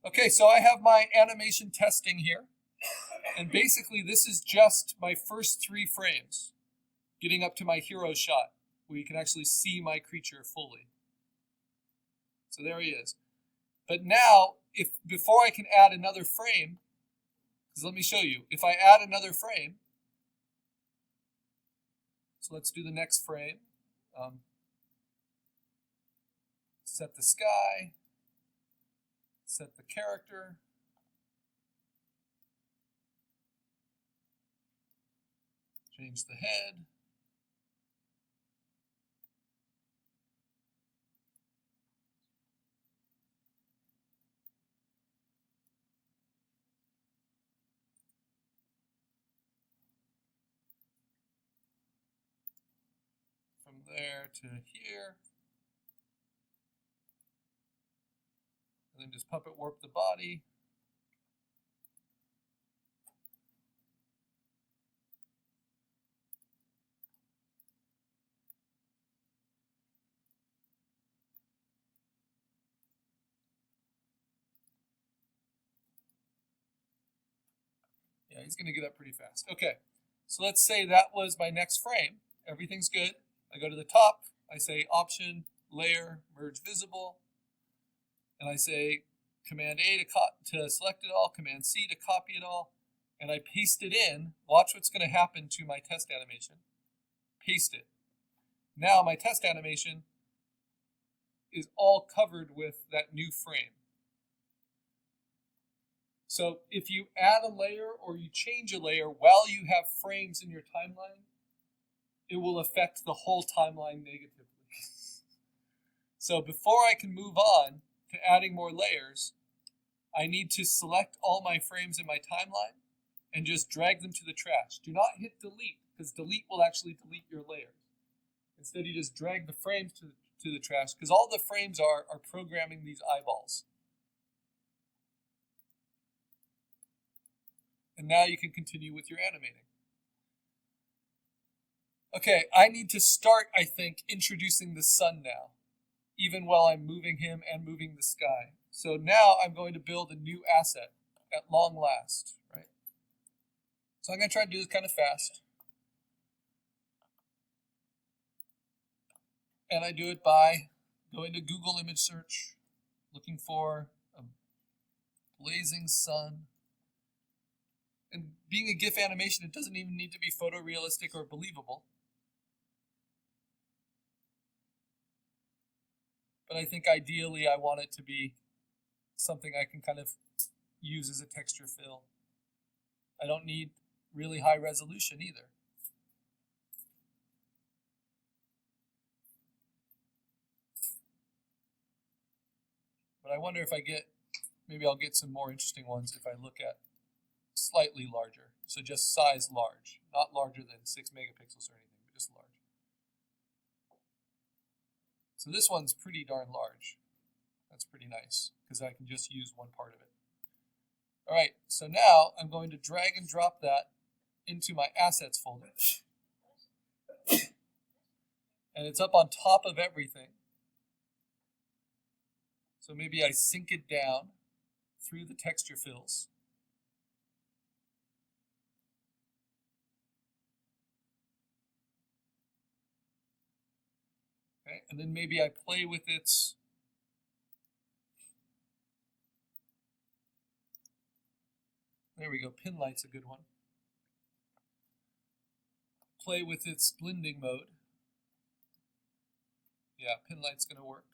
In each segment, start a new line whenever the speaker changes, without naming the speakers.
Okay, so I have my animation testing here. And basically this is just my first 3 frames, getting up to my hero shot, where you can actually see my creature fully. So there he is. But now, before I can add another frame, because let me show you, if I add another frame, so let's do the next frame. Set the sky, set the character, change the head, from there to here, and then just puppet warp the body. Yeah, he's going to get up pretty fast. Okay, so let's say that was my next frame. Everything's good. I go to the top. I say Option, Layer, Merge Visible. And I say Command A to select it all, Command C to copy it all. And I paste it in. Watch what's going to happen to my test animation. Paste it. Now my test animation is all covered with that new frame. So if you add a layer or you change a layer while you have frames in your timeline, it will affect the whole timeline negatively. So before I can move on to adding more layers, I need to select all my frames in my timeline and just drag them to the trash. Do not hit delete, because delete will actually delete your layers. Instead, you just drag the frames to the trash, because all the frames are programming these eyeballs. And now you can continue with your animating. Okay, I need to start, I think, introducing the sun now, even while I'm moving him and moving the sky. So now I'm going to build a new asset at long last, right? So I'm going to try to do this kind of fast. And I do it by going to Google image search, looking for a blazing sun. And being a GIF animation, it doesn't even need to be photorealistic or believable. But I think ideally I want it to be something I can kind of use as a texture fill. I don't need really high resolution either. But I wonder if maybe I'll get some more interesting ones if I look at slightly larger. So just size large, not larger than 6 megapixels or anything, but just large. So this one's pretty darn large. That's pretty nice, because I can just use one part of it. All right, so now I'm going to drag and drop that into my assets folder. And it's up on top of everything. So maybe I sink it down through the texture fills. Okay, and then maybe I play with its there we go, pin light's a good one. Play with its blending mode. Yeah, pin light's going to work.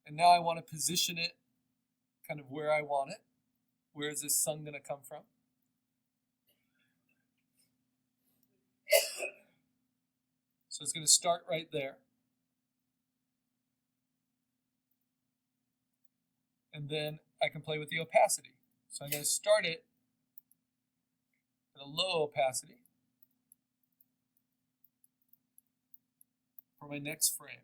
And now I want to position it kind of where I want it. Where is this sun going to come from? So it's going to start right there. And then I can play with the opacity. So I'm going to start it at a low opacity for my next frame.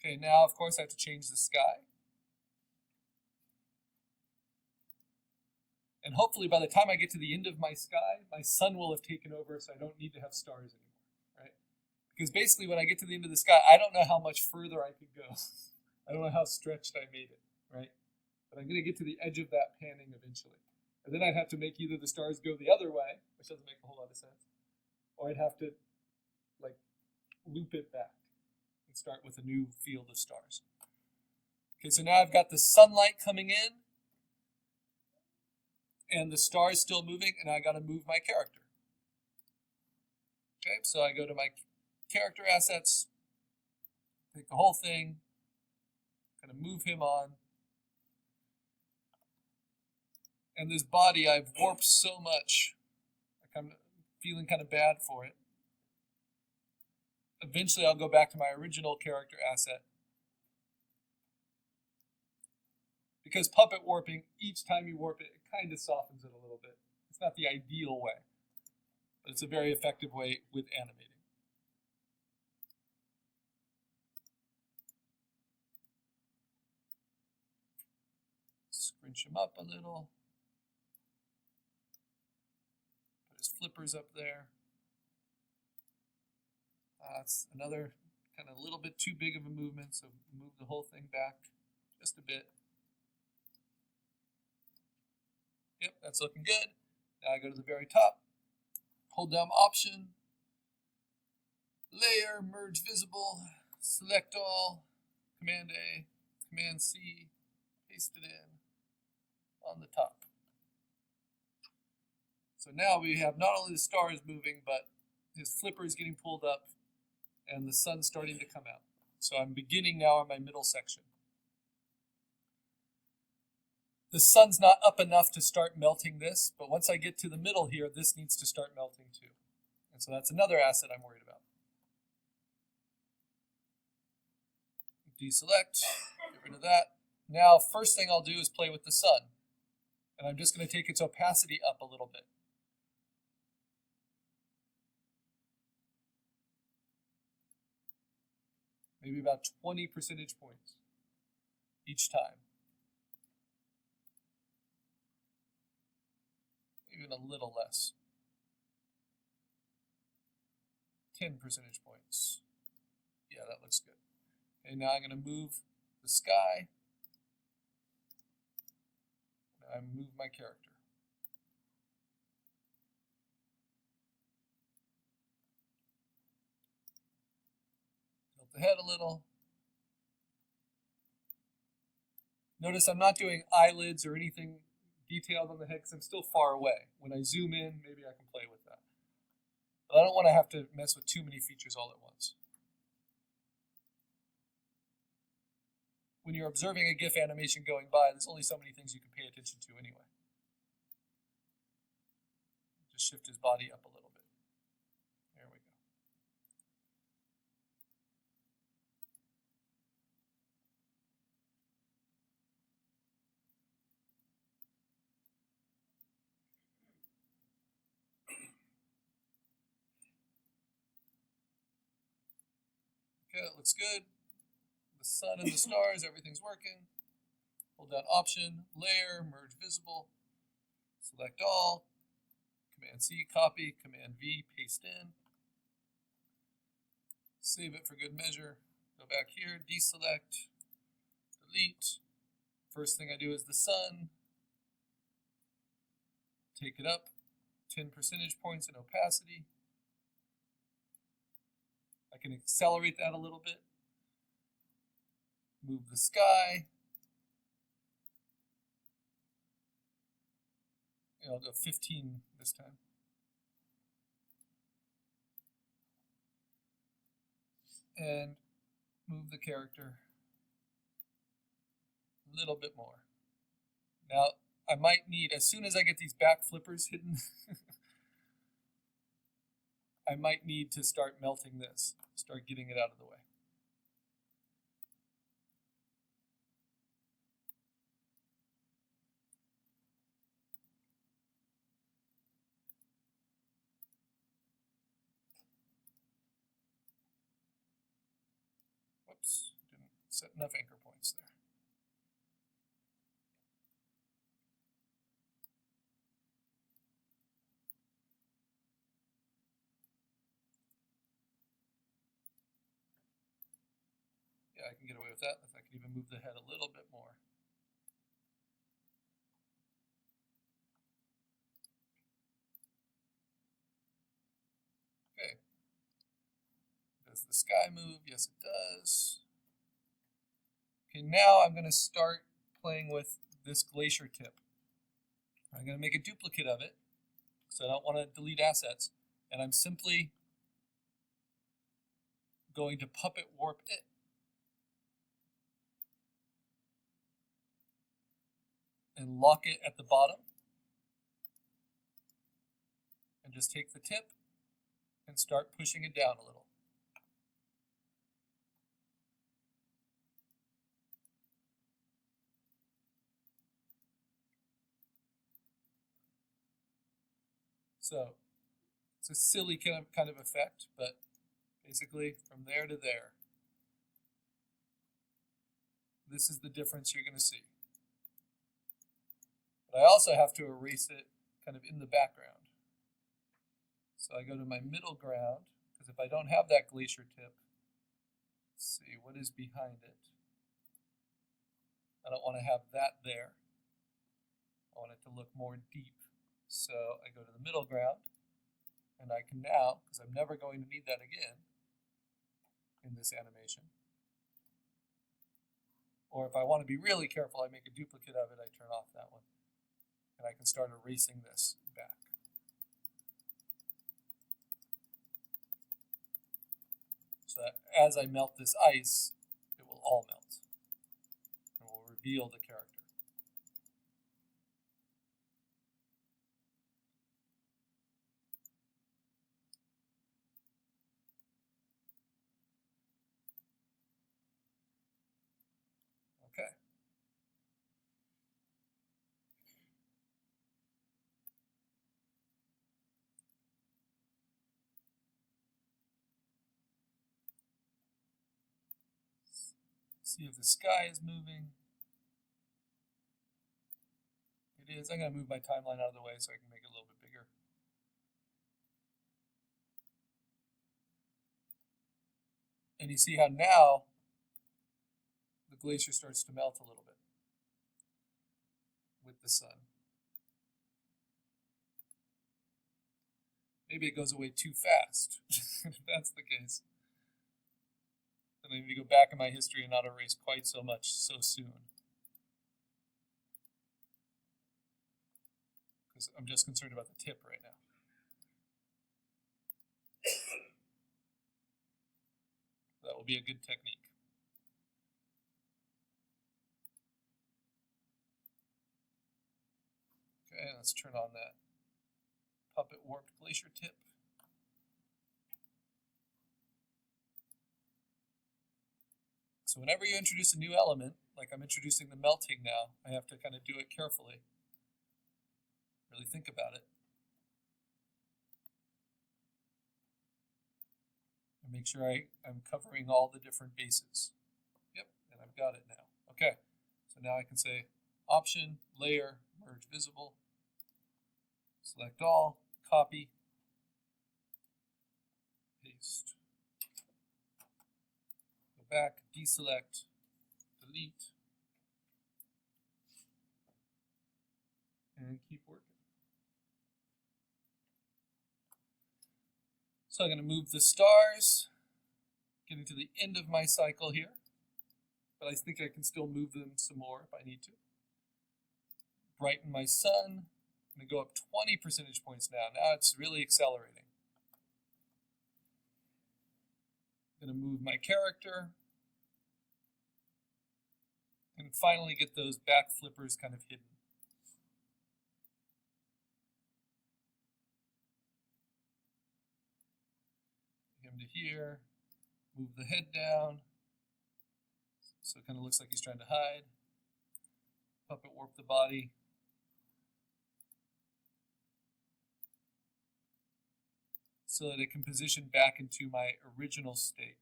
Okay, now of course I have to change the sky. And hopefully by the time I get to the end of my sky, my sun will have taken over, so I don't need to have stars anymore, right? Because basically when I get to the end of the sky, I don't know how much further I could go. I don't know how stretched I made it, right? But I'm going to get to the edge of that panning eventually. And then I'd have to make either the stars go the other way, which doesn't make a whole lot of sense, or I'd have to like loop it back and start with a new field of stars. Okay, so now I've got the sunlight coming in and the stars still moving, and I got to move my character. Okay, so I go to my character assets, take the whole thing, kind of move him on. And this body I've warped so much, like I'm feeling kind of bad for it. Eventually I'll go back to my original character asset. Because puppet warping, each time you warp it, it kind of softens it a little bit. It's not the ideal way, but it's a very effective way with animating. Scrunch him up a little. Put his flippers up there. That's another kind of a little bit too big of a movement, so move the whole thing back just a bit. Yep, that's looking good. Now I go to the very top, hold down Option, Layer, Merge Visible, select all, Command A, Command C, paste it in on the top. So now we have not only the stars moving, but his flipper is getting pulled up and the sun's starting to come out. So I'm beginning now on my middle section. The sun's not up enough to start melting this, but once I get to the middle here, this needs to start melting too. And so that's another asset I'm worried about. Deselect, get rid of that. Now, first thing I'll do is play with the sun. And I'm just going to take its opacity up a little bit. Maybe about 20 percentage points each time. Even a little less. 10 percentage points. Yeah, that looks good. Okay, now I'm going to move the sky. Now I move my character. Tilt the head a little. Notice I'm not doing eyelids or anything detailed on the head because I'm still far away. When I zoom in, maybe I can play with that. But I don't want to have to mess with too many features all at once. When you're observing a GIF animation going by, there's only so many things you can pay attention to anyway. Just shift his body up a little bit. There we go. Okay, that looks good. The sun and the stars, everything's working. Hold down Option, Layer, Merge Visible, select all, Command C, copy, Command V, paste in. Save it for good measure. Go back here, deselect, delete. First thing I do is the sun. Take it up 10 percentage points in opacity. I can accelerate that a little bit. Move the sky. And I'll go 15 this time. And move the character a little bit more. Now, I might need, as soon as I get these back flippers hidden, I might need to start melting this, start getting it out of the way. Whoops, didn't set enough anchor points there. I can get away with that. I can even move the head a little bit more. Okay. Does the sky move? Yes, it does. Okay, now I'm going to start playing with this glacier tip. I'm going to make a duplicate of it because I don't want to delete assets. And I'm simply going to puppet warp it. And lock it at the bottom. And just take the tip and start pushing it down a little. So it's a silly kind of effect, but basically from there to there. This is the difference you're going to see. But I also have to erase it kind of in the background. So I go to my middle ground, because if I don't have that glacier tip, let's see, what is behind it? I don't want to have that there. I want it to look more deep. So I go to the middle ground, and I can now, because I'm never going to need that again in this animation. Or if I want to be really careful, I make a duplicate of it, I turn off that one. And I can start erasing this back. So that as I melt this ice, it will all melt. And will reveal the character. Okay. See if the sky is moving. It is. I'm going to move my timeline out of the way so I can make it a little bit bigger. And you see how now the glacier starts to melt a little bit with the sun. Maybe it goes away too fast. If that's the case, then I need to go back in my history and not erase quite so much so soon. Because I'm just concerned about the tip right now. That will be a good technique. Okay, let's turn on that puppet warped glacier tip. So whenever you introduce a new element, like I'm introducing the melting now, I have to kind of do it carefully. Really think about it. And make sure I'm covering all the different bases. Yep, and I've got it now. Okay, so now I can say Option, Layer, Merge Visible, select all, copy, paste. Go back, deselect, delete, and keep working. So I'm going to move the stars, getting to the end of my cycle here, but I think I can still move them some more if I need to. Brighten my sun. I'm going to go up 20 percentage points now. Now it's really accelerating. I'm going to move my character. And finally get those back flippers kind of hidden. Him to here. Move the head down. So it kind of looks like he's trying to hide. Puppet warp the body. So that it can position back into my original state.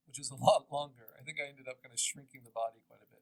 Which is a lot longer. I think I ended up kind of shrinking the body quite a bit.